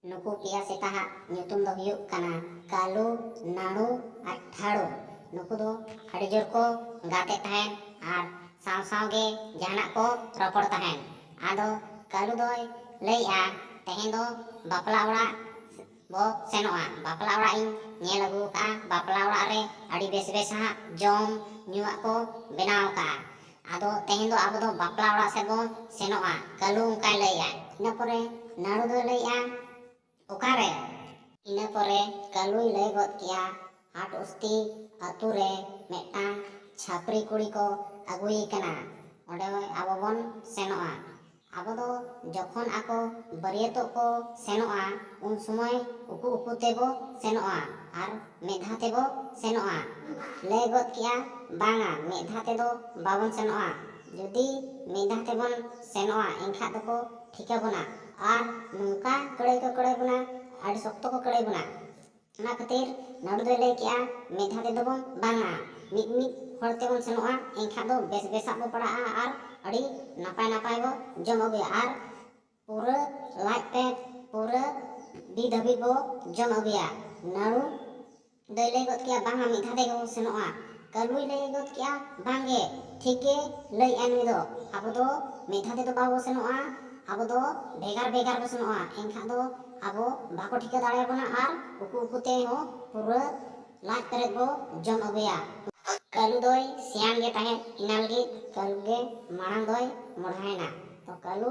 नुकु पिया सेताहाग ᱧᱩᱛᱩᱢ ᱫᱚ ᱦᱩᱭᱩᱜ ᱠᱟᱱᱟ ᱠᱟᱞᱩ, ᱱᱟᱲᱩ ᱟᱨ ᱴᱷᱟᱲᱩ। नुकु दो आड़ी जोर को गाते तहन आर साव सावगे जहानाक को रपड़ तहन। आदो कालू दोय लैया तेहें दो बापला ओड़ा बो सेनोआ। बापला ओड़ा इन नेल अगु का बापला ओड़ा रे आड़ी बेस बेसाहाग जम ᱧᱩᱣᱟᱜ को बनाव का। आदो तेहें दो आबो दो बापला ओड़ा से बो सेनोआ कालू उनका लैया। इना परे नाड़ू दो लैया ओकारे। इना परे कालुई लय गद किया हाट उस्ती आतु रे मेटांग छापरी कुड़ी को अगुई कना ओडे आबो बन सेनोआ। आबो दो जखन आको बरियतो को सेनोआ उन समय उकु उकु तेबो सेनोआ आर मेधा तेबो सेनोआ। लय गद किया बांगा मेधा तेदो बाबन सेनोआ। जुदी मेधा तेबन सेनोआ एनखा दको ठिका बना आर नुका कड़ाई को कड़ाई बना आड़ी शक्तो को कड़ाई बना। ना खातिर नाड़ू दो लय किया मेधा तेदो बन बांगा मिद मिद हर तेबन सेनोआ एनखा दो बेस बेसाक बो पड़ाआ आर अड़ी नापाय नापाय बो जम अगुया आर पूरा लाज पे पूरा दी धबी बो जम अगुया। नाड़ू दो लय गद किया बांगा मेधा तेगो सेनोआ। कालुई लय गद किया बांगे ठीक गे लय आनुई दो आबो दो मेधा तेदो बाबो सेनोआ आबो दो भेगार भेगार बो सेनोआ। एनखा दो आबो बाको ठिका दाड़े बना आर उकु उकु ते हो पूरा लाज पेरेज बो जम अगुया। कालू दोय सियान गे ताहे इना लगी कालू गे माड़ांग दोय मोढ़ायना। तो कालू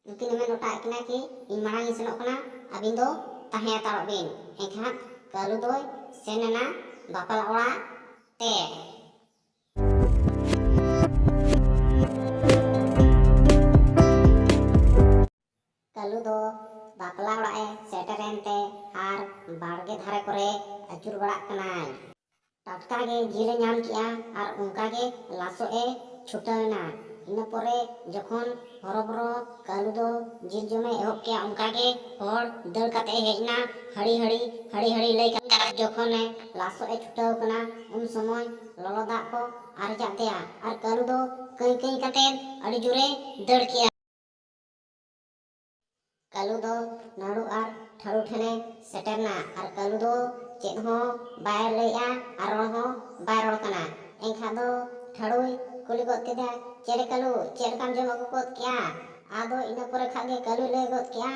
उनकिन मेन ओटा किना कि इन माड़ांग इन सेनोग कना आबिन दो ताहे ताड़ो बिन। एनखा कालू दोय सेनना बापला ओड़ा ते। कालू दो बापला ओड़ा ए सेटरेनते आर बाड़गे धारे करे अचुर बड़ाग कनाय। टटका गे जिले नाम किया आर उनका गे लासो ए छुटावना। इना परे जखन हरबरो कालू दो जिल जमे एहब किया उनका गे हर दड़ काते हेजना हड़ी हड़ी लय का जखन लासो ए छुटाव कना उन समय ललो दाग को आरजात तेया आर कालू दो कई कई काते अड़ी जोरे दड़ किया। कालू दो नाड़ू आर ठाड़ू ठेने सेटरना आर कालू दो चेद हो बाय लैया आर रोड़ हो बाय रोड़ कना। एनखा दो ठाड़ूई कुली गद केदा चेरे कालू चेद काम जम अगु गद किया। आदो इना परे खागे कालू लय गद किया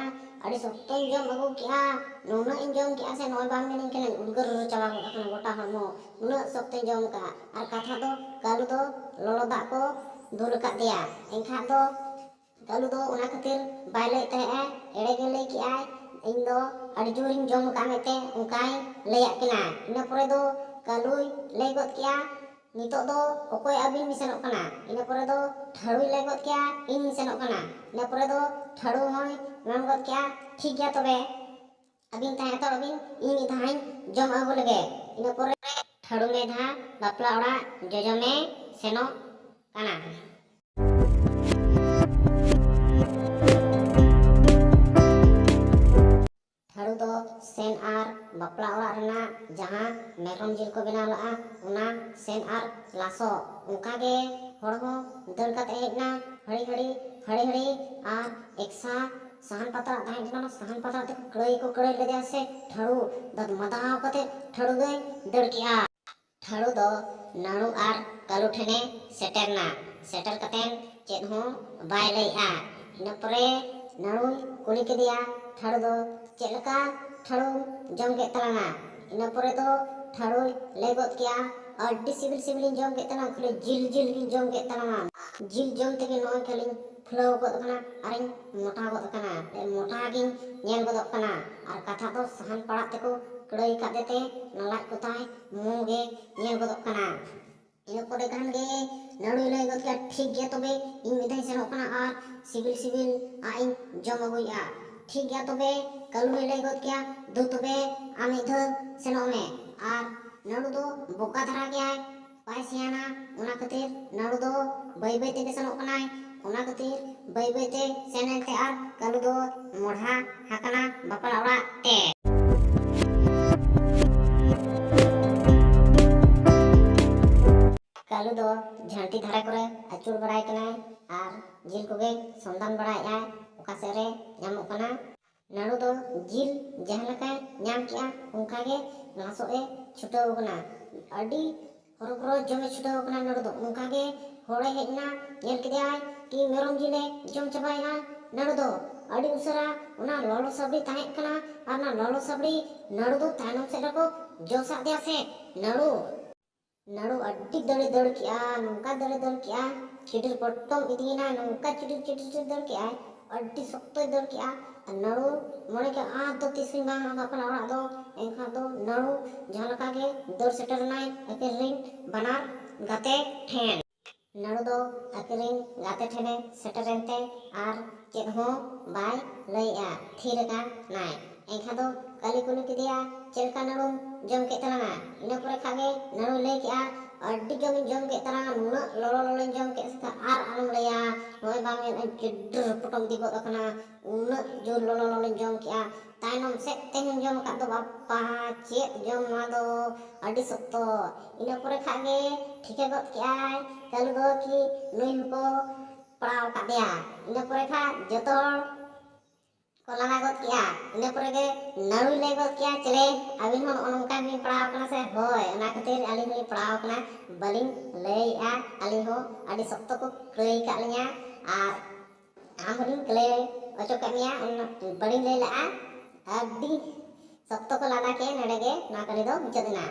अड़ी सख्तो जम अगु किया नुना इन जम किया से नय बांग देनी केन उदगर चाबा गद कना गोटा हरमो उना सख्तो जम का। आर कथा दो कालू दो ललो दाग को दुल का दिया। एनखा दो कालू दो उना खातिर बाय लय तहे एड़े गे लय किया इन दो अड़ी जोरिन जम का मेते उनकाय लया किना। इना परे दो कालुई लय गद किया नितो दो ओकोय आबिन मिसेनोग कना। इना परे दो ठाड़ुई लय गद किया इन मिसेनोग कना। इना परे दो ठाड़ू होय मेन गद किया ठीक गया तबे आबिन ताहे तो आबिन इन इधाइन जम अगु लगे। इना परे ठाड़ू मेधा बापला ओड़ा जजमे सेनोग कना। ठाड़ू दो सेन आर बापला ओड़ा रेना जहां मेरम जिल को बनाव लगा उना सेन आर लासो उनका गे हड़ हो दड़ काते हेजना हड़ी आर एकसा सहन पात्रा ताहे कना। सहन पात्रा ते को कड़ाई ले से ठाड़ू दद मदाव काते ठाड़ू दोय दड़ किया। ठाड़ू दो नाड़ू आर कालू ठेने सेटरना सेटर कातेन चेद हो बाय लैया। इना परे नाड़ूई कुली केदिया ठाड़ू दो चेलका ठाड़ू जम के तलाना। इना परे दो ठाड़ूई लय गद किया अड्डी सिबिल सिबिल जम के तना खाली जिल गिन जम के तना। जिल जम तेगे नय खाली फुलाव गद कना आर मोटा गद कना मोटा गिन नेल गद कना। आर कथा दो सहन पड़ा तेको कड़ाई का देते नलाज को ताय मु गे नेल गद कना। इना परे गान गे नाड़ू लय गद किया ठीक गया तबे इन मिधाई सेनोग कना आर सिबिल आ इन जम अगुया। ठीक गया तबे कालू लय गद किया दो तबे आम इधा सेनोग में। आर नाड़ू दो बोका धरा गया पाय सियाना उना खातिर नाड़ू दो बाई बाई तेगे सेनोग कनाय। उना खातिर बाई बाई ते सेनते आर कालू दो मोढ़ा हाकना बापला ओड़ा ते। कालू दो झांटी धारे करे अचुर बड़ाय कनाय आर जिल कोगे संदान बड़ाय ओका से रे ᱧᱟᱢᱚᱜ ᱠᱟᱱᱟ। नाड़ू दो जिल जहाँ लेकाय नाम किया उनका के लासोए छुटाव कना अडी हरबरो जमे छुटाव कना नाड़ू दो उनका के होड़े हेजना नेल किदियाय कि मेरम जिले जम चबाया नाड़ू दो अडी उसरा उना ललो सबड़ी ताहे कना और ना ललो सबड़ी नाड़ू दो तायनम से रको जोसा दिया से नाड़ू नाड़ू अड्डी दड़े दड़ किया नौका दड़े दड़ किया चिडिर पट्टम इदीना नौका चिडिर चिडिर दड़ किया अड्डी सख्त दड़ किया नाड़ू मने के आ तो तीसरी बार बापना ओड़ा दो एनखा दो नाड़ू जहां लका के दड़ सेटर नाय अकेरिंग बनार गाते ठेन नाड़ू दो अकेरिंग गाते ठेने सेटरेंते आर चेद हो बाय लइया थीरका नाय एनखा दो काली कुली किदिया चेलका नाड़ू जम के तलांगा इना परे खागे नाड़ू ले किया अड्डी गमी जम के तलांगा नुना लolo lolo जम के सका आर आलम लया होय बामेन चिड्र पटम दिगो अकना उना जो lolo lolo जम किया तायनम से तेन जम का दो बापा चेत जम मा दो अड्डी सख्तो इना परे खागे ठीके गत किया कालू दो कि नुई को पड़ाव का दिया इना परे खा जतो को लगा गत किया इना परे के नाड़ू ले गत किया चले अबिन हम अनका में पड़ाव कना से होय ना खातिर आली में पड़ाव कना बलिंग लेया आली हो अडी सख्त को क्लेय का लया आ आम हरिन क्लेय अचो कमिया बड़ी ले ला अडी सख्त को लादा के नडेगे ना करी दो मुचदना।